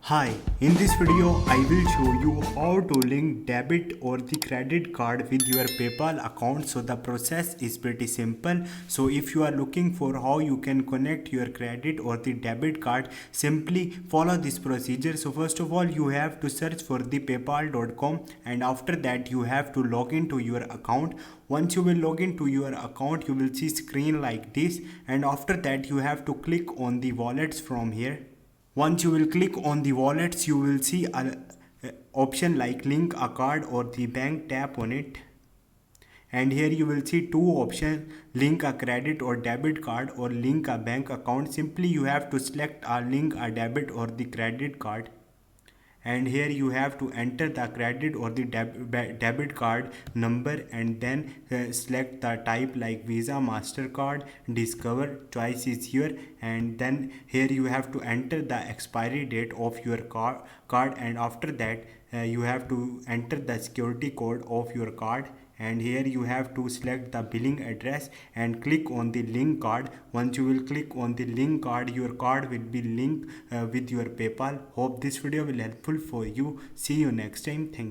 Hi, in this video I will show you how to link debit or the credit card with your PayPal account. So the process is pretty simple. So if you are looking for how you can connect your credit or the debit card, simply follow this procedure. So first of all, you have to search for the paypal.com, and after that you have to log into your account. Once you will log into your account, you will see screen like this, and after that you have to click on the wallets from here. Once you will click on the wallets, you will see a option like link a card or the bank. Tap on it, and here you will see two options: link a credit or debit card or link a bank account. Simply you have to select a link a debit or the credit card, and here you have to enter the credit or the debit card number, and then select the type like Visa, Mastercard, Discover. Choice is here, and then here you have to enter the expiry date of your card, and after that you have to enter the security code of your card, and here you have to select the billing address and click on the link card. Once you will click on the link card, your card will be linked with your PayPal. Hope this video will helpful for you. See you next time. Thank you.